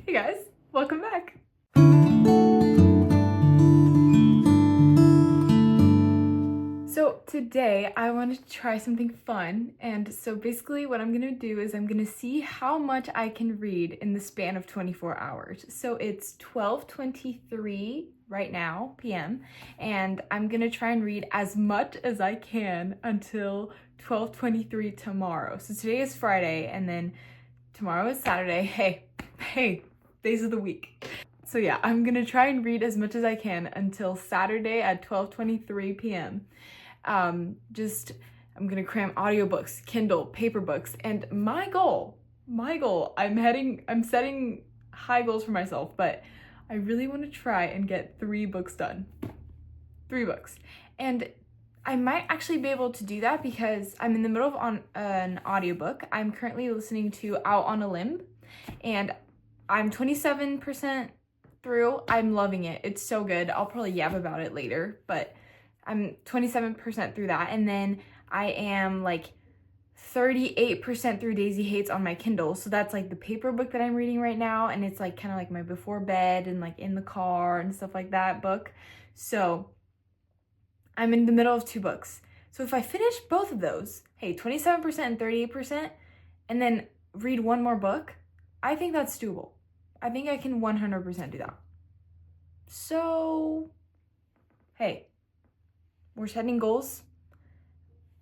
Hey guys, welcome back. So today I wanted to try something fun, and so basically what I'm gonna do is I'm gonna see how much I can read in the span of 24 hours. So it's 12:23 right now, p.m., and I'm gonna try and read as much as I can until 12:23 tomorrow. So today is Friday, and then tomorrow is Saturday. Hey, days of the week. So yeah, I'm gonna try and read as much as I can until Saturday at 12:23 p.m. I'm gonna cram audiobooks, Kindle, paper books, and I'm setting high goals for myself, but I really want to try and get 3 books done. 3 books. And I might actually be able to do that because I'm in the middle of an audiobook. I'm currently listening to Out on a Limb, and I'm 27% through. I'm loving it. It's so good. I'll probably yab about it later, but I'm 27% through that. And then I am like 38% through Daisy Hates on my Kindle. So that's like the paper book that I'm reading right now. And it's like kind of like my before bed and like in the car and stuff like that book. So I'm in the middle of 2 books. So if I finish both of those, hey, 27% and 38%, and then read one more book, I think that's doable. I think I can 100% do that. So, hey, we're setting goals.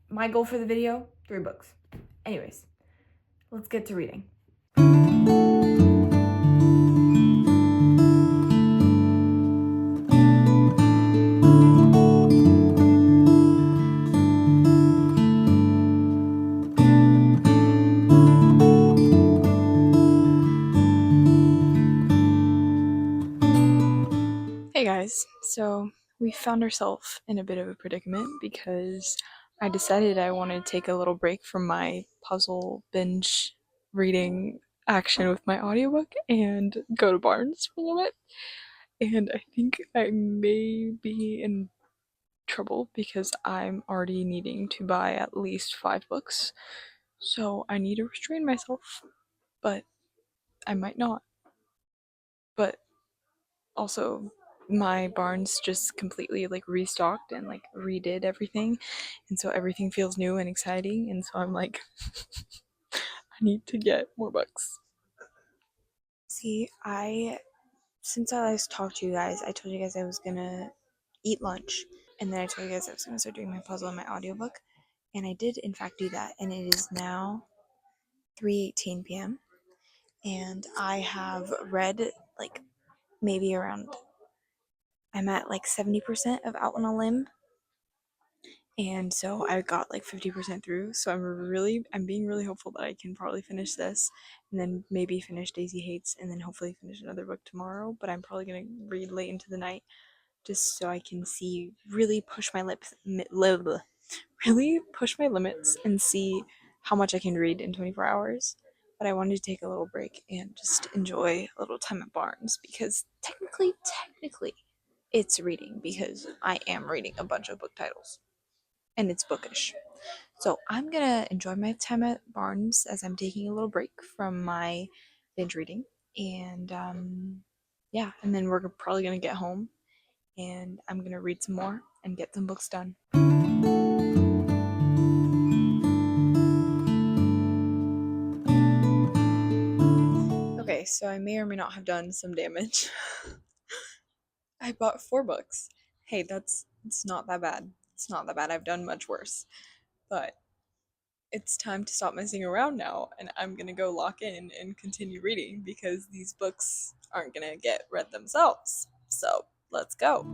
My goal for the video, 3 books. Anyways, let's get to reading. Hey guys, so we found ourselves in a bit of a predicament because I decided I wanted to take a little break from my puzzle binge reading action with my audiobook and go to Barnes for a little bit. And I think I may be in trouble because I'm already needing to buy at least 5 books. So I need to restrain myself, but I might not. But also, my Barnes just completely like restocked and like redid everything, and so everything feels new and exciting, and so I'm like I need to get more books. See, since I last talked to you guys, I told you guys I was gonna eat lunch, and then I told you guys I was gonna start doing my puzzle and my audiobook, and I did in fact do that, and it is now 3:18 p.m. and I have read like maybe around, I'm at like 70% of Out on a Limb, and so I got like 50% through. So I'm being really hopeful that I can probably finish this, and then maybe finish Daisy Hates, and then hopefully finish another book tomorrow. But I'm probably gonna read late into the night just so I can see, really push my really push my limits and see how much I can read in 24 hours. But I wanted to take a little break and just enjoy a little time at Barnes because technically, it's reading because I am reading a bunch of book titles and it's bookish. So I'm gonna enjoy my time at Barnes as I'm taking a little break from my binge reading, and yeah, and then we're probably gonna get home and I'm gonna read some more and get some books done. Okay, so I may or may not have done some damage. I bought 4 books. Hey, it's not that bad. It's not that bad. I've done much worse. But it's time to stop messing around now, and I'm gonna go lock in and continue reading because these books aren't gonna get read themselves. So let's go.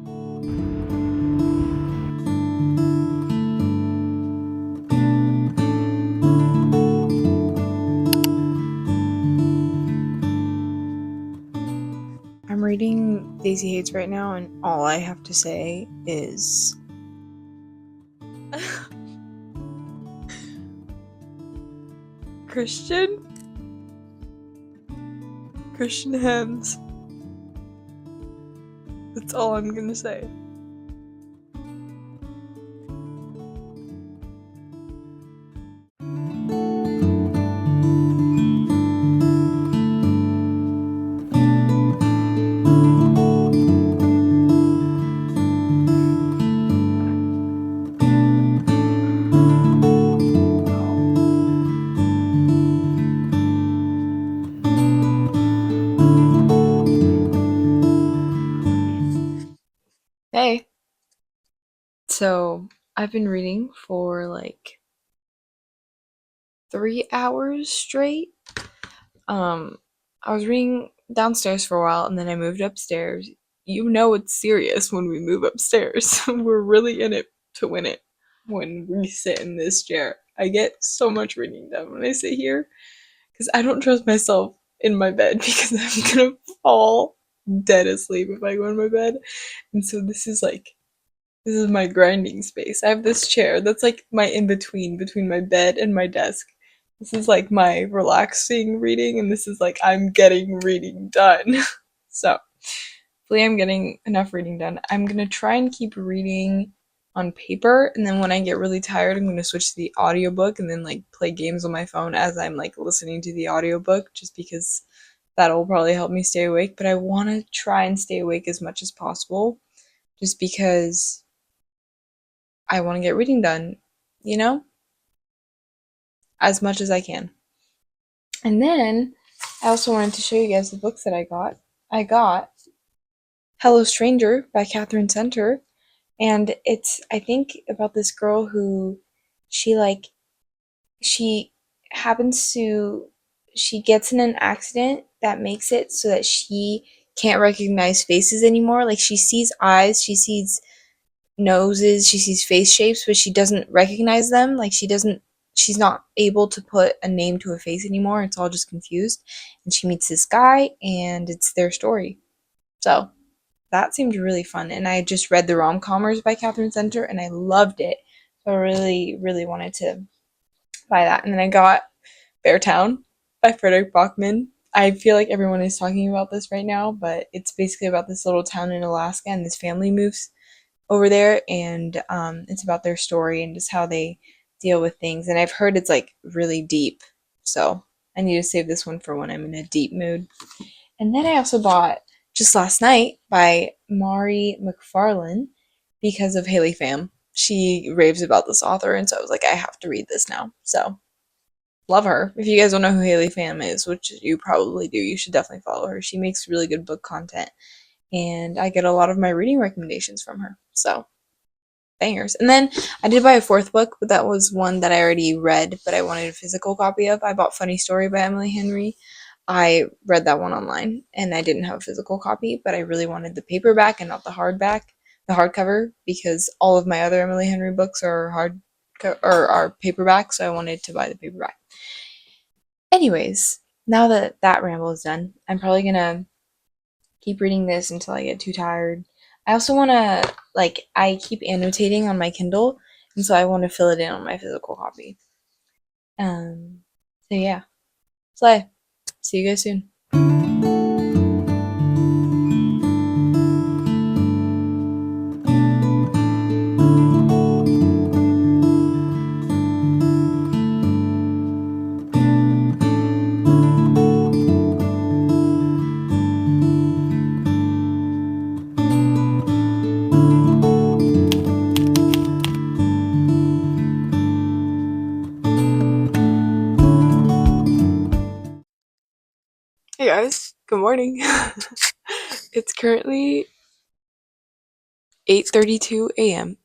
I'm reading Daisy Hates right now, and all I have to say is Christian Hands. That's all I'm gonna say. So I've been reading for like 3 hours straight. I was reading downstairs for a while and then I moved upstairs. You know it's serious when we move upstairs. We're really in it to win it when we sit in this chair. I get so much reading done when I sit here because I don't trust myself in my bed because I'm gonna fall dead asleep if I go in my bed. And so this is my grinding space. I have this chair that's like my in between my bed and my desk. This is like my relaxing reading, and this is like I'm getting reading done. So, hopefully, I'm getting enough reading done. I'm gonna try and keep reading on paper, and then when I get really tired, I'm gonna switch to the audiobook and then like play games on my phone as I'm like listening to the audiobook, just because that'll probably help me stay awake. But I wanna try and stay awake as much as possible, just because I want to get reading done, you know, as much as I can. And then I also wanted to show you guys the books that I got. I got Hello Stranger by Catherine Center, and it's, I think, about this girl who she like, she happens to, she gets in an accident that makes it so that she can't recognize faces anymore. Like, she sees eyes, she sees noses, she sees face shapes, but she doesn't recognize them. Like she's not able to put a name to a face anymore. It's all just confused. And she meets this guy and it's their story. So that seemed really fun. And I just read The Rom-Commers by Catherine Center and I loved it. So I really, really wanted to buy that. And then I got Beartown by Frederick Bachman. I feel like everyone is talking about this right now, but it's basically about this little town in Alaska and this family moves over there, and it's about their story and just how they deal with things. And I've heard it's like really deep, so I need to save this one for when I'm in a deep mood. And then I also bought Just Last Night by Mari McFarlane because of Haley Pham. She raves about this author, and so I was like, I have to read this now. So love her. If you guys don't know who Haley Pham is, which you probably do, you should definitely follow her. She makes really good book content, and I get a lot of my reading recommendations from her. So bangers. And then I did buy a fourth book, but that was one that I already read, but I wanted a physical copy of. I bought Funny Story by Emily Henry. I read that one online, and I didn't have a physical copy, but I really wanted the paperback and not the hardcover, because all of my other Emily Henry books are are paperback, so I wanted to buy the paperback. Anyways, now that that ramble is done, I'm probably gonna keep reading this until I get too tired. I also want to, like, I keep annotating on my Kindle, and so I want to fill it in on my physical copy. So yeah. Slay. See you guys soon. Hey guys, good morning. It's currently 8:32 a.m.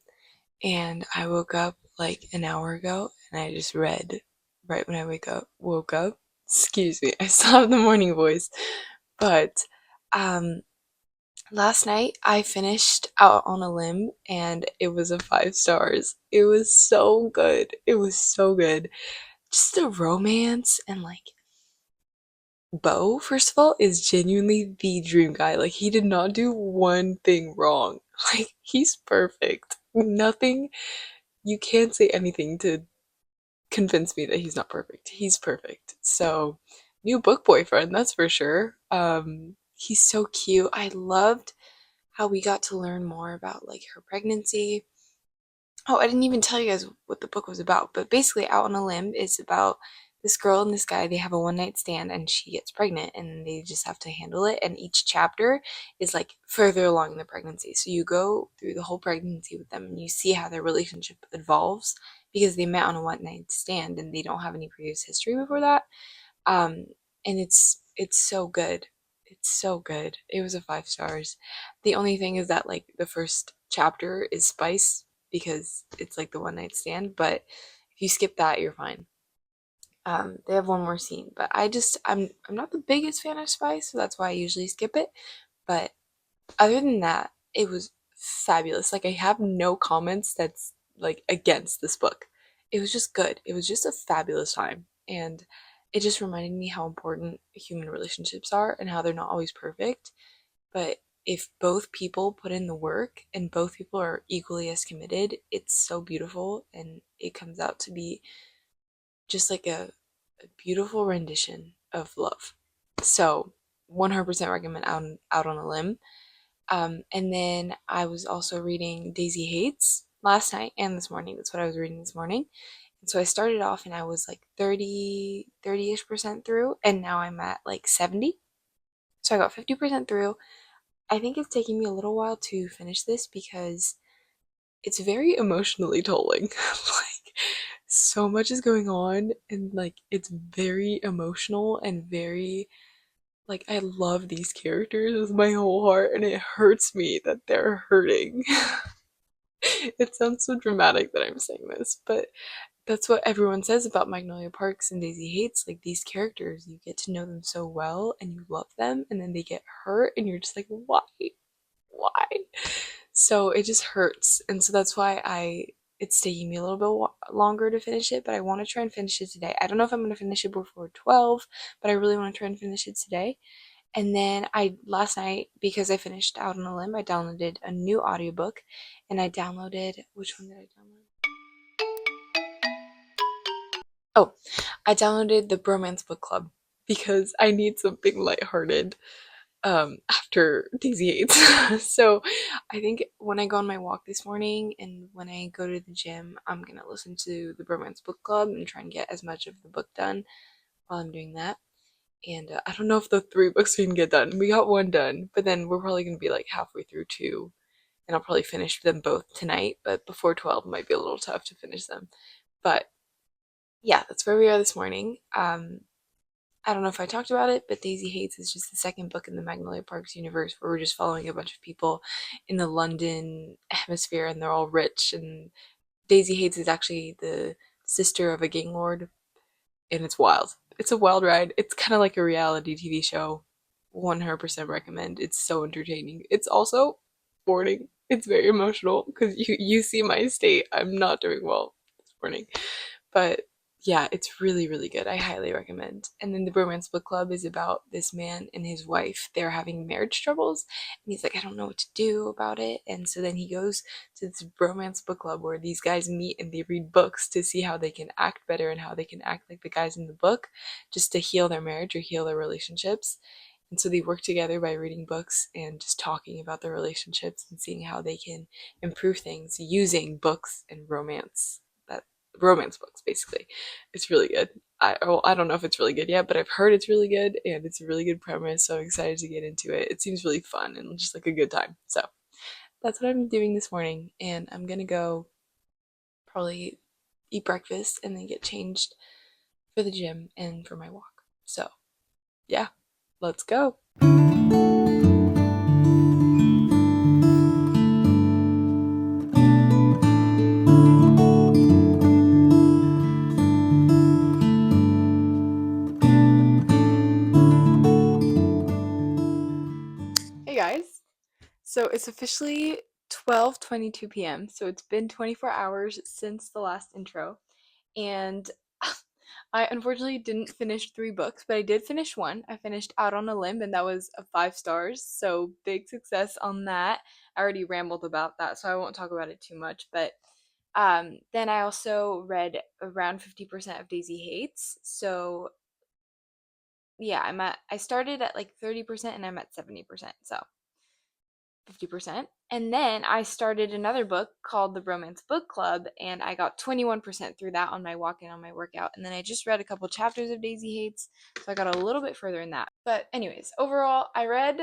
and I woke up like an hour ago and I just read right when I woke up. Excuse me, I still have the morning voice. But um last night I finished Out on a Limb and it was a 5 stars. It was so good. It was so good. Just the romance and like Bo, first of all, is genuinely the dream guy. Like he did not do one thing wrong. Like he's perfect. Nothing, you can't say anything to convince me that he's not perfect. He's perfect. So, new book boyfriend, that's for sure. He's so cute. I loved how we got to learn more about like her pregnancy. Oh, I didn't even tell you guys what the book was about, but basically Out on a Limb is about this girl and this guy. They have a one night stand and she gets pregnant and they just have to handle it, and each chapter is like further along in the pregnancy. So you go through the whole pregnancy with them and you see how their relationship evolves because they met on a one night stand and they don't have any previous history before that. Um, and it's so good. It's so good. It was a 5 stars. The only thing is that like the first chapter is spice because it's like the one night stand, but if you skip that, you're fine. They have one more scene, but I'm not the biggest fan of Spice, so that's why I usually skip it. But other than that, it was fabulous. Like I have no comments that's like against this book. It was just good. It was just a fabulous time. And it just reminded me how important human relationships are and how they're not always perfect. But if both people put in the work and both people are equally as committed, it's so beautiful and it comes out to be just like a beautiful rendition of love. So 100% recommend Out on a Limb. And then I was also reading Daisy Hates last night and this morning. That's what I was reading this morning. And so I started off and I was like 30-ish percent through, and now I'm at like 70. So I got 50% through. I think it's taking me a little while to finish this because it's very emotionally tolling. Like so much is going on and like it's very emotional and very like I love these characters with my whole heart and it hurts me that they're hurting. It sounds so dramatic that I'm saying this, but that's what everyone says about Magnolia Parks and Daisy Hates. Like these characters, you get to know them so well and you love them, and then they get hurt, and you're just like, why? Why? So it just hurts. And so that's why it's taking me a little bit longer to finish it, but I want to try and finish it today. I don't know if I'm going to finish it before 12, but I really want to try and finish it today. And then I last night, because I finished Out on a Limb, I downloaded a new audiobook, and I downloaded which one did I download? Oh, I downloaded the Bromance Book Club because I need something lighthearted after Daisy Hates. So I think when I go on my walk this morning and when I go to the gym, I'm gonna listen to the Bromance Book Club and try and get as much of the book done while I'm doing that. And I don't know if the 3 books we can get done. We got one done, but then we're probably gonna be like halfway through 2, and I'll probably finish them both tonight. But before 12 might be a little tough to finish them. But yeah, that's where we are this morning. I don't know if I talked about it, but Daisy Hates is just the second book in the Magnolia Parks universe where we're just following a bunch of people in the London hemisphere and they're all rich. And Daisy Hates is actually the sister of a gang lord, and it's wild. It's a wild ride. It's kind of like a reality TV show. 100% recommend. It's so entertaining. It's also boring. It's very emotional because you see my state. I'm not doing well this morning. But yeah, it's really, really good. I highly recommend. And then the Bromance Book Club is about this man and his wife. They're having marriage troubles, and he's like, I don't know what to do about it. And so then he goes to this Bromance Book Club where these guys meet and they read books to see how they can act better and how they can act like the guys in the book, just to heal their marriage or heal their relationships. And so they work together by reading books and just talking about their relationships and seeing how they can improve things using books and romance books basically. It's really good. I don't know if it's really good yet, but I've heard it's really good and it's a really good premise, so I'm excited to get into it. It seems really fun and just like a good time. So that's what I'm doing this morning, and I'm gonna go probably eat breakfast and then get changed for the gym and for my walk. So yeah, let's go. Hey guys. So it's officially 12:22 p.m. So it's been 24 hours since the last intro. And I unfortunately didn't finish 3 books, but I did finish one. I finished Out on a Limb, and that was a 5 stars. So big success on that. I already rambled about that, so I won't talk about it too much. But then I also read around 50% of Daisy Hates. So yeah, I started at like 30% and I'm at 70%. So 50%. And then I started another book called The Bromance Book Club, and I got 21% through that on my walk in on my workout. And then I just read a couple chapters of Daisy Hates, so I got a little bit further in that. But, anyways, overall, I read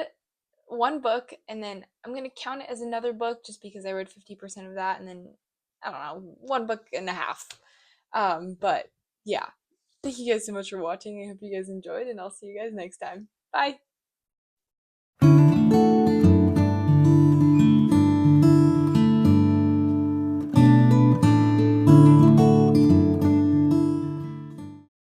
one book, and then I'm going to count it as another book just because I read 50% of that, and then, I don't know, 1.5 books. But yeah, thank you guys so much for watching. I hope you guys enjoyed, and I'll see you guys next time. Bye.